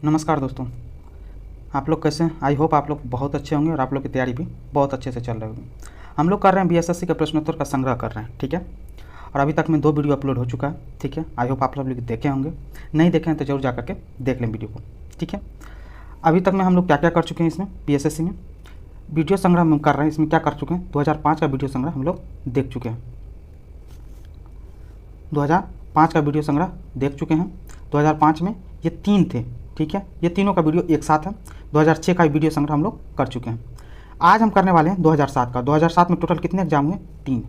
नमस्कार दोस्तों, आप लोग कैसे हैं? आई होप आप लोग बहुत अच्छे होंगे और आप लोग की तैयारी भी बहुत अच्छे से चल रही होगी। हम लोग कर रहे हैं बीएसएससी के प्रश्नोत्तर का संग्रह कर रहे हैं, ठीक है। और अभी तक में 2 वीडियो अपलोड हो चुका है, ठीक है। आई होप आप लोग देखे होंगे, नहीं देखे हैं तो जरूर जा करके देख लें वीडियो को, ठीक है। अभी तक में हम लोग क्या क्या कर चुके हैं इसमें बीएसएससी में वीडियो संग्रह हम कर रहे हैं। इसमें क्या कर चुके हैं, 2005 का वीडियो संग्रह हम लोग देख चुके हैं। 2005 का वीडियो संग्रह देख चुके हैं। 2005 में ये 3 थे, ठीक है। ये तीनों का वीडियो एक साथ है। 2006 का वीडियो संग्रह हम लोग कर चुके हैं। आज हम करने वाले हैं 2007 का। 2007 में टोटल कितने एग्जाम हुए? 3।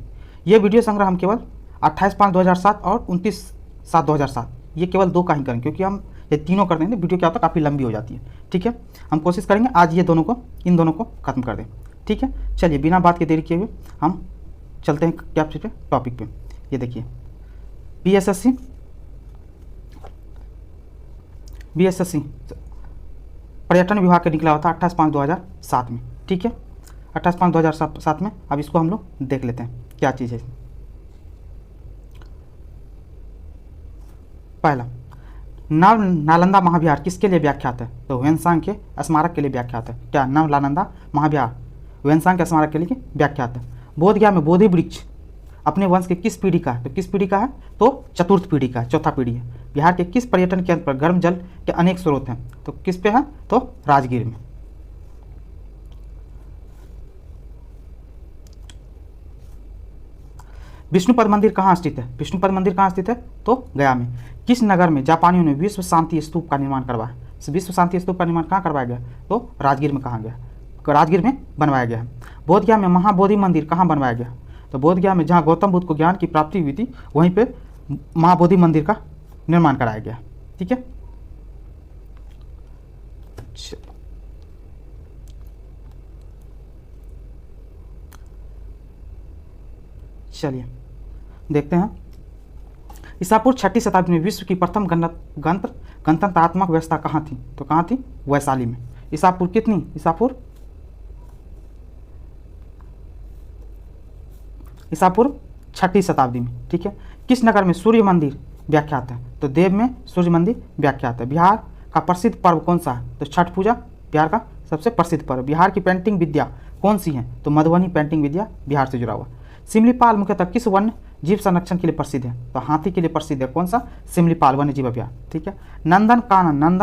ये वीडियो संग्रह हम केवल 28/5/2007 और 29/7/2007 ये केवल 2 का ही करेंगे, क्योंकि हम ये तीनों कर देंगे वीडियो क्या होता है काफ़ी लंबी हो जाती है, ठीक है। हम कोशिश करेंगे आज ये दोनों को, इन दोनों को खत्म कर दें, ठीक है। चलिए बिना बात की देरी किए हुए हम चलते हैं क्या टॉपिक पे। ये देखिए बीएसएससी पर्यटन विभाग के निकला हुआ था 28/5/2007 में, ठीक है। 28/5/2007 में। अब इसको हम लोग देख लेते हैं क्या चीज़ है। पहला, नव नालंदा महाविहार किसके लिए व्याख्यात है? तो ह्वेनसांग के स्मारक के लिए व्याख्यात है। क्या नव नालंदा महाविहार ह्वेनसांग के स्मारक के लिए व्याख्यात है। बोधगया में बोधि वृक्ष अपने वंश के किस पीढ़ी का है? तो किस पीढ़ी का है? तो चतुर्थ पीढ़ी का, चौथा पीढ़ी है। बिहार के किस पर्यटन केंद्र पर गर्म जल के अनेक स्रोत हैं? तो किस पे है? तो राजगीर में। विष्णुपद मंदिर कहाँ स्थित है? विष्णुपद मंदिर कहाँ स्थित है? तो गया में। किस नगर में जापानियों ने विश्व शांति स्तूप का निर्माण करवाया? विश्व शांति स्तूप का निर्माण कहाँ करवाया गया? तो राजगीर में। कहाँ गया? राजगीर में बनवाया गया है। बोधगया में महाबोधि मंदिर कहाँ बनवाया गया? तो बोधगया में जहाँ गौतम बुद्ध को ज्ञान की प्राप्ति हुई थी वहीं पे महाबोधि मंदिर का निर्माण कराया गया, ठीक है। चलिए देखते हैं। ईसापुर 6वीं शताब्दी में विश्व की प्रथम गणतंत्रात्मक व्यवस्था कहाँ थी? तो कहाँ थी? वैशाली में। ईसापुर कितनी? ईसापुर 6वीं शताब्दी में, ठीक है। किस नगर में सूर्य मंदिर व्याख्यात है? तो देव में सूर्य मंदिर व्याख्यात है। बिहार का प्रसिद्ध पर्व कौन सा है? तो छठ पूजा बिहार का सबसे प्रसिद्ध पर्व। बिहार की पेंटिंग विद्या कौन सी है? तो मधुबनी पेंटिंग विद्या बिहार से जुड़ा हुआ। सिमलीपाल मुख्यतः किस वन्य जीव संरक्षण के लिए प्रसिद्ध है? तो हाथी के लिए प्रसिद्ध है। कौन सा? सिमलीपाल वन्य जीव अभियान, ठीक है। नंदन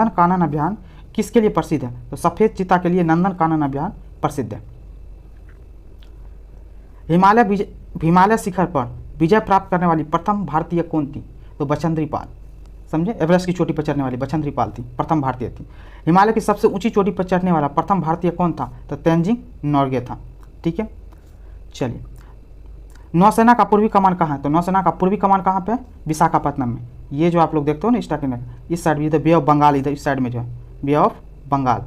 कानन अभियान किसके लिए प्रसिद्ध है? तो सफेद चीता के लिए नंदन कानन अभियान प्रसिद्ध है। हिमालय शिखर पर विजय प्राप्त करने वाली प्रथम भारतीय कौन थी? तो बछेंद्री पाल, समझे। एवरेस्ट की चोटी पर चढ़ने वाली बछेंद्री पाल थी, प्रथम भारतीय थी। हिमालय की सबसे ऊंची चोटी पर चढ़ने वाला प्रथम भारतीय कौन था? तो तेंजिंग नोर्गे था, ठीक है। चलिए, नौसेना का पूर्वी कमान कहाँ है? तो नौसेना का पूर्वी कमान कहाँ पे है? विशाखापट्टनम में। ये जो आप लोग देखते हो ना स्टार्टिंग में, इस साइड में इधर बे ऑफ बंगाल, इधर इस साइड में जो है बे ऑफ बंगाल,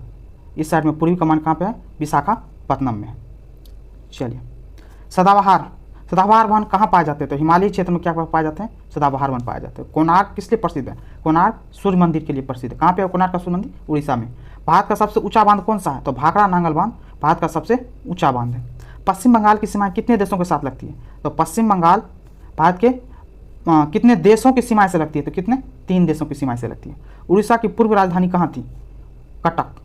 इस साइड में पूर्वी कमान कहाँ पे है? विशाखापट्टनम में। चलिए, सदाबहार वन कहाँ पाए जाते हैं? तो हिमालयी क्षेत्र में क्या पाए जाते हैं? सदाबहार वन पाए जाते हैं। कोणार्क किस लिए प्रसिद्ध है? कोणार्क सूर्य मंदिर के लिए प्रसिद्ध है। कहाँ पे है कोणार्क का सूर्य मंदिर? उड़ीसा में। भारत का सबसे ऊंचा बांध कौन सा है? तो भाखड़ा नांगल बांध भारत का सबसे ऊंचा बांध है। पश्चिम बंगाल की सीमाएं कितने देशों के साथ लगती है? तो पश्चिम बंगाल भारत के कितने देशों की सीमाएं से लगती है? तो कितने? 3 देशों की सीमाएं से लगती है। उड़ीसा की पूर्व राजधानी कहाँ थी? कटक।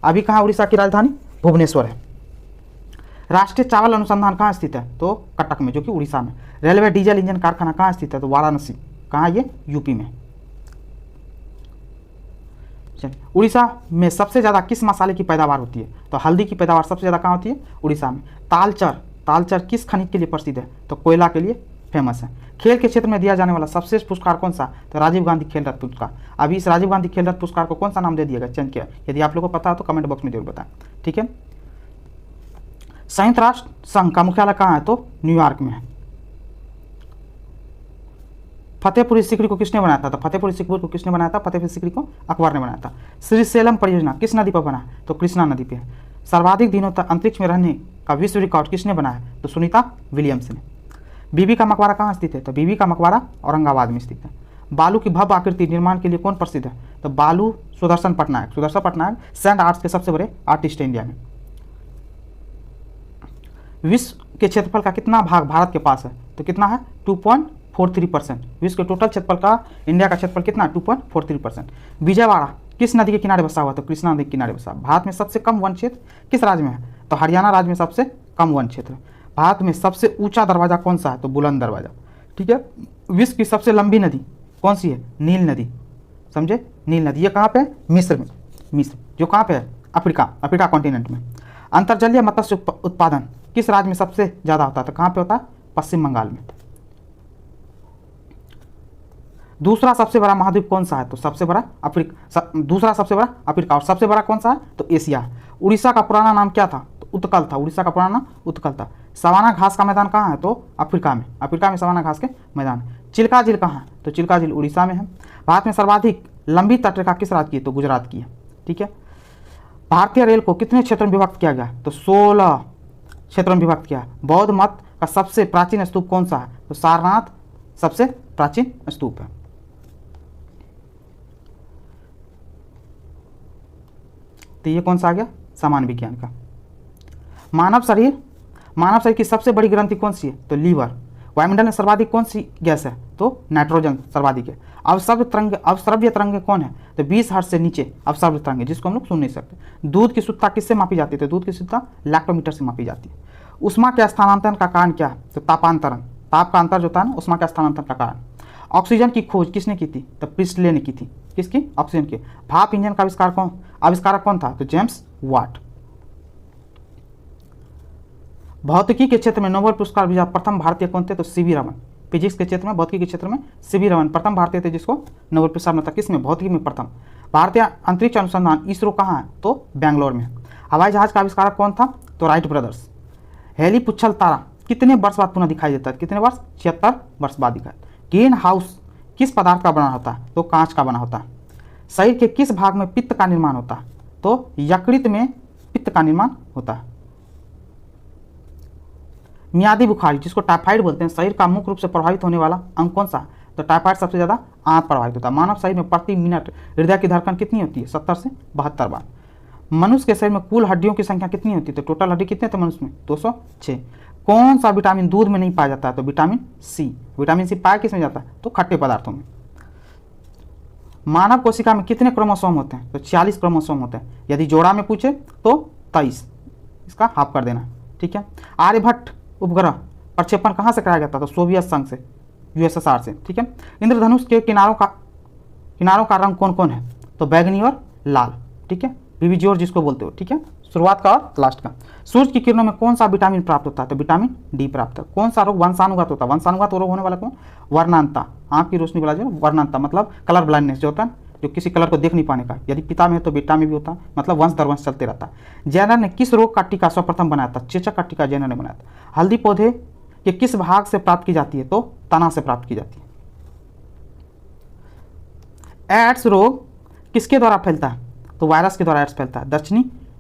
अभी कहाँ उड़ीसा की राजधानी? भुवनेश्वर है। राष्ट्रीय चावल अनुसंधान कहाँ स्थित है? तो कटक में, जो कि उड़ीसा में। रेलवे डीजल इंजन कारखाना कहाँ स्थित है? तो वाराणसी। कहाँ? ये यूपी में। चलिए, उड़ीसा में सबसे ज़्यादा किस मसाले की पैदावार होती है? तो हल्दी की पैदावार सबसे ज़्यादा कहाँ होती है? उड़ीसा में। तालचर किस खनिज के लिए प्रसिद्ध है? तो कोयला के लिए फेमस है। खेल के क्षेत्र में दिया जाने वाला सर्वश्रेष्ठ पुरस्कार कौन सा? तो राजीव गांधी खेल रत्न पुरस्कार। अभी इस राजीव गांधी खेल रत्न पुरस्कार को कौन सा नाम दे दिया गया? चयन किया। यदि आप लोगों को पता हो तो कमेंट बॉक्स में जरूर बताएं, ठीक है। संयुक्त राष्ट्र संघ का मुख्यालय कहाँ है? तो न्यूयॉर्क में है। फतेहपुरी सिकरी को किसने बनाया था? तो फतेहपुरी सिकरी को किसने बनाया था? फतेहपुरी सिकरी को अकबर ने बनाया था। श्रीशैलम परियोजना किस नदी पर बना है? तो कृष्णा नदी पे है। सर्वाधिक दिनों तक अंतरिक्ष में रहने का विश्व रिकॉर्ड किसने बनाया है? तो सुनीता विलियम्स ने। बीबी का मकबरा कहाँ स्थित है? तो बीबी का मकबरा औरंगाबाद में स्थित है। बालू की भव्य आकृति निर्माण के लिए कौन प्रसिद्ध है? तो बालू सुदर्शन पटनायक सैंड आर्ट्स के सबसे बड़े आर्टिस्ट है इंडिया में। विश्व के क्षेत्रफल का कितना भाग भारत के पास है? तो कितना है? 2.43%। विश्व के टोटल क्षेत्रफल का इंडिया का क्षेत्रफल कितना? 2.43%। विजयवाड़ा किस नदी के किनारे बसा हुआ? तो कृष्णा नदी के किनारे बसा। भारत में सबसे कम वन क्षेत्र किस राज्य में है? तो हरियाणा राज्य में सबसे कम वन क्षेत्र है। भारत में सबसे ऊंचा दरवाजा कौन सा है? तो बुलंद दरवाजा। ठीक है। विश्व की सबसे लंबी नदी कौन सी है? नील नदी। समझे? नील नदी। ये कहाँ पे है? मिस्र में। मिस्र जो कहाँ पे है? अफ्रीका कॉन्टिनेंट में। अंतर्जलीय मत्स्य उत्पादन किस राज्य में सबसे ज़्यादा होता है? तो कहाँ पे होता है? पश्चिम बंगाल में। दूसरा सबसे बड़ा महाद्वीप कौन सा है? तो सबसे बड़ा दूसरा सबसे बड़ा अफ्रीका। और सबसे बड़ा कौन सा है? तो एशिया। उड़ीसा का पुराना नाम क्या था? तो उत्कल था। उड़ीसा का पुराना नाम उत्कल था। सवाना घास का मैदान कहाँ है? तो अफ्रीका में। अफ्रीका में सवाना घास के मैदान। चिल्का झील कहाँ है? तो चिल्का झील उड़ीसा में है। भारत में सर्वाधिक लंबी तटरेखा किस राज्य की है? तो गुजरात की है। ठीक है। भारतीय रेल को कितने क्षेत्रों में विभक्त किया गया? तो 16 क्षेत्रों में विभक्त किया। बौद्ध मत का सबसे प्राचीन स्तूप कौन सा है? तो सारनाथ सबसे प्राचीन स्तूप है। तो ये कौन सा आ गया? सामान्य विज्ञान का। मानव शरीर की सबसे बड़ी ग्रंथि कौन सी है? तो लीवर। वायुमंडल में सर्वाधिक कौन सी गैस है? तो नाइट्रोजन सर्वाधिक है। अवस्रव्य तरंगे कौन है? तो 20 हर्ट्ज से नीचे अवस्रव्य तरंगे, जिसको हम लोग सुन नहीं सकते। दूध की शुद्धता किससे मापी जाती है? तो दूध की शुद्धता लैक्टोमीटर से मापी जाती है। उष्मा के स्थानांतरण का कारण क्या है? तो तापांतरण। ताप का अंतर जो होता है ना, उष्मा के स्थानांतरण का कारण। ऑक्सीजन की खोज किसने की थी? तो प्रिस्टले ने की थी। किसकी? ऑक्सीजन की। भाप इंजन का आविष्कारक कौन था? तो जेम्स वाट। भौतिकी के क्षेत्र में नोबेल पुरस्कार विजेता प्रथम भारतीय कौन थे? तो सीवी रमन। फिजिक्स के क्षेत्र में, भौतिकी के क्षेत्र में सीवी रमन प्रथम भारतीय थे जिसको नोबेल पुरस्कार मिला था। किसमें? भौतिकी में प्रथम। भारतीय अंतरिक्ष अनुसंधान इसरो कहाँ है? तो बेंगलोर में। हवाई जहाज का आविष्कारक कौन था? तो राइट ब्रदर्स। हेली पुच्छल तारा कितने वर्ष बाद पुनः दिखाई देता है? कितने वर्ष? 76 वर्ष बाद दिखाई। ग्रीन हाउस किस पदार्थ का बना होता है? तो कांच का बना होता है। शरीर के किस भाग में पित्त का निर्माण होता है? तो यकृत में पित्त का निर्माण होता है। मियादी बुखारी जिसको टाइफाइड बोलते हैं, शरीर का मुख्य रूप से प्रभावित होने वाला अंग कौन सा है? तो टाइफाइड सबसे ज़्यादा आंत प्रभावित होता है। मानव शरीर में प्रति मिनट हृदय की धड़कन कितनी होती है? 70 से 72 बार। मनुष्य के शरीर में कुल हड्डियों की संख्या कितनी होती है? तो टोटल हड्डी कितने थे मनुष्य में? 206। कौन सा विटामिन दूध में नहीं पाया जाता है? तो विटामिन सी। विटामिन सी पाया किस में जाता है? तो खट्टे पदार्थों में। मानव कोशिका में कितने क्रोमोसोम होते हैं? तो 46 क्रोमोसोम होते हैं। यदि जोड़ा में पूछे तो 23, इसका हाफ कर देना। ठीक है। आर्यभट्ट उपग्रह प्रक्षेपण कहाँ से कराया गया था? तो सोवियत संघ से, यूएसएसआर से। ठीक है। इंद्रधनुष के किनारों का रंग कौन कौन है? तो बैगनी और लाल। ठीक है। विविजोर जिसको बोलते हो। ठीक है। शुरुआत का और लास्ट का। सूर्य की किरणों में कौन सा विटामिन प्राप्त होता है? तो विटामिन डी प्राप्त है। कौन सा रोग वंशानुगत होता है? वंशानुगत रोग होने वाला कौन? वर्णांता। आंख की रोशनी वाला जो वर्णांता, मतलब कलर ब्लाइंडनेस जो होता है, जो किसी कलर को देख नहीं पाने का। यदि पिता में है तो बेटा में भी होता है, मतलब वंश दर वंश चलते रहता है। जेनर ने किस रोग का टीका सर्वप्रथम बनाया था? चेचक का टीका जेनर ने बनाया था। हल्दी पौधे के किस भाग से प्राप्त की जाती है? तो तना से प्राप्त की जाती है। एड्स रोग किसके द्वारा फैलता है? तो वायरस के द्वारा एड्स फैलता है।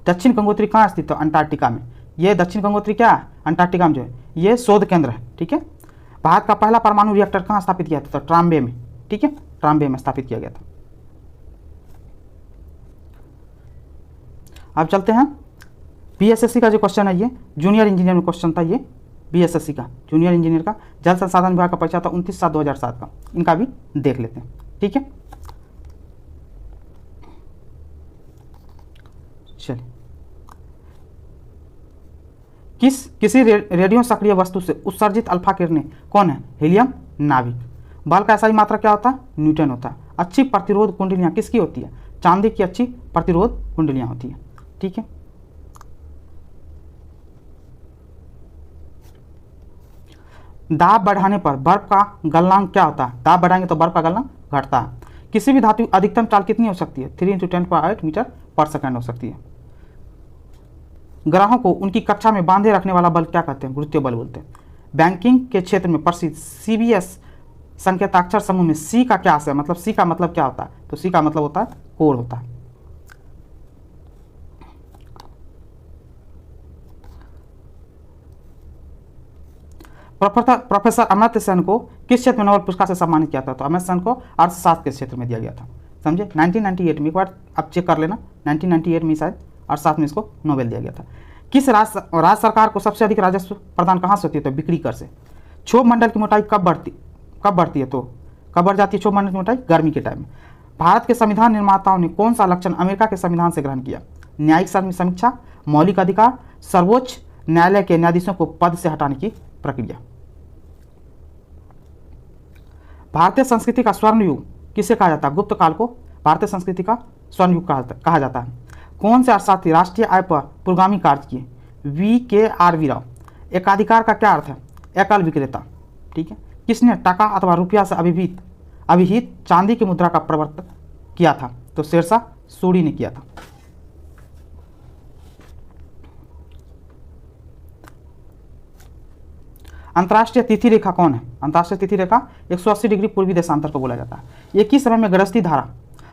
दक्षिण गंगोत्री कहाँ स्थित है? अंटार्कटिका में। ये दक्षिण गंगोत्री क्या है? अंटार्कटिका में जो है, ये शोध केंद्र है। ठीक है। भारत का पहला परमाणु रिएक्टर कहाँ स्थापित किया था? तो ट्राम्बे में। ठीक है। ट्राम्बे में स्थापित किया गया था। अब चलते हैं बीएसएससी का जो क्वेश्चन है, ये जूनियर इंजीनियर में क्वेश्चन था। ये बीएसएससी का जूनियर इंजीनियर का जल संसाधन विभाग का परीक्षा था 29/7/2007 का। इनका भी देख लेते हैं। ठीक है। चलिए, किसी रेडियो सक्रिय वस्तु से उत्सर्जित अल्फा किरणें कौन है? हीलियम नाभिक। बल का SI मात्रा क्या होता है? न्यूटन होता है। अच्छी प्रतिरोध कुंडलियां किसकी होती है? चांदी की अच्छी प्रतिरोध कुंडलियां होती है। ठीक है। दाब बढ़ाने पर बर्फ का गलनांक क्या होता है? दाब बढ़ाएंगे तो बर्फ का गलनांक घटता है। किसी भी धातु अधिकतम चाल कितनी हो सकती है? 3 × 10⁸ मीटर पर सेकंड हो सकती है। ग्रहों को उनकी कक्षा में बांधे रखने वाला बल क्या कहते हैं? गुरुत्वीय बल बोलते हैं। बैंकिंग के क्षेत्र में प्रसिद्ध CBS संकेताक्षर समूह में C का क्या आशय है? मतलब C का मतलब क्या होता है? तो C का मतलब होता है कोड होता है। प्रोफेसर अमर्त्य सेन को किस क्षेत्र में नोबेल पुरस्कार से सम्मानित किया था? तो अमर्त्य सेन को अर्थशास्त्र के क्षेत्र में दिया गया था। समझे? 1998 में, एक बार आप चेक कर लेना, 1998 में शायद अर्थशास्त्र में इसको नोबेल दिया गया था। किस राज्य सरकार को सबसे अधिक राजस्व प्रदान कहाँ से होती है? तो बिक्री कर से। क्षोभ मंडल की मोटाई कब बढ़ती है? तो कब बढ़ जाती है क्षोभ मंडल की मोटाई? गर्मी के टाइम में। भारत के संविधान निर्माताओं ने कौन सा लक्षण अमेरिका के संविधान से ग्रहण किया? न्यायिक समीक्षा, मौलिक अधिकार, सर्वोच्च न्यायालय के न्यायाधीशों को पद से हटाने की प्रक्रिया। भारतीय संस्कृति का स्वर्ण युग किसे कहा जाता है? गुप्त काल को भारतीय संस्कृति का स्वर्ण युग कहा जाता है। कौन से अर्थशास्त्री राष्ट्रीय आय पर पुरोगामी कार्य किए? V.K.R.V. राव। एकाधिकार का क्या अर्थ है? एकल विक्रेता। ठीक है। किसने टका अथवा रुपया से अभिहित चांदी की मुद्रा का प्रवर्तन किया था? तो शेरशाह सूरी ने किया था। अंतर्राष्ट्रीय तिथि रेखा कौन है? अंतर्राष्ट्रीय तिथि रेखा 180 डिग्री पूर्वी देशांतर को बोला जाता है। एक ही समय में गृहस्थी धारा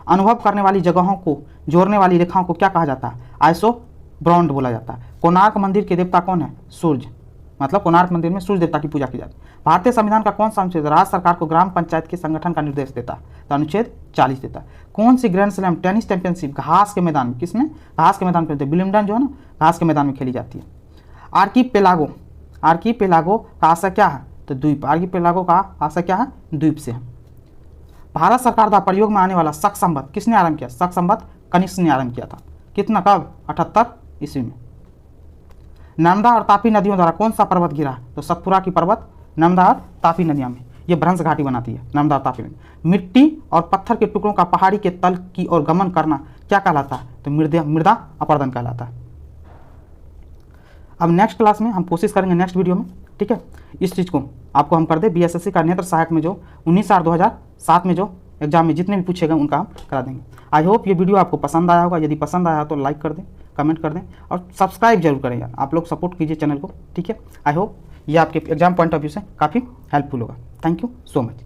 अनुभव करने वाली जगहों को जोड़ने वाली रेखाओं को क्या कहा जाता है? आइसोब्रॉन्ड बोला जाता है। कोणार्क मंदिर के देवता कौन है? सूर्य। मतलब कोणार्क मंदिर में सूर्य देवता की पूजा की जाती है। भारतीय संविधान का कौन सा अनुच्छेद राज्य सरकार को ग्राम पंचायत के संगठन का निर्देश देता है? तो अनुच्छेद 40 देता है। कौन सी ग्रैंड स्लैम टेनिस चैंपियनशिप घास के मैदान में, किसमें? घास के मैदान में, विलियमडन जो है ना, घास के मैदान में खेली जाती है। आर्कीपेलागो का आशय क्या है? तो द्वीप। आर्कीपेलागो का आशय क्या है? द्वीप से है। भारत सरकार द्वारा प्रयोग में आने वाला शक संवत किसने आरंभ किया? शक संवत कनिष्क ने आरंभ किया था। कितना, कब? 78 ईस्वी में। नर्मदा और तापी नदियों द्वारा कौन सा पर्वत गिरा? तो सतपुरा की पर्वत नर्मदा और तापी नदियों में, ये भ्रंश घाटी बनाती है नर्मदा और तापी में। मिट्टी और पत्थर के टुकड़ों का पहाड़ी के तल की ओर गमन करना क्या कहलाता है? तो मृदा अपरदन कहलाता है। अब नेक्स्ट क्लास में हम कोशिश करेंगे, नेक्स्ट वीडियो में, ठीक है, इस चीज़ को आपको हम कर दे BSSC का नेत्र सहायक में जो 19/2007 में जो एग्जाम में जितने भी पूछे गए उनका हम करा देंगे। आई होप ये वीडियो आपको पसंद आया होगा। यदि पसंद आया तो लाइक कर दें, कमेंट कर दें और सब्सक्राइब जरूर करें यार। आप लोग सपोर्ट कीजिए चैनल को, ठीक है। आई होप ये आपके एग्जाम पॉइंट ऑफ व्यू से काफ़ी हेल्पफुल होगा। Thank you so much.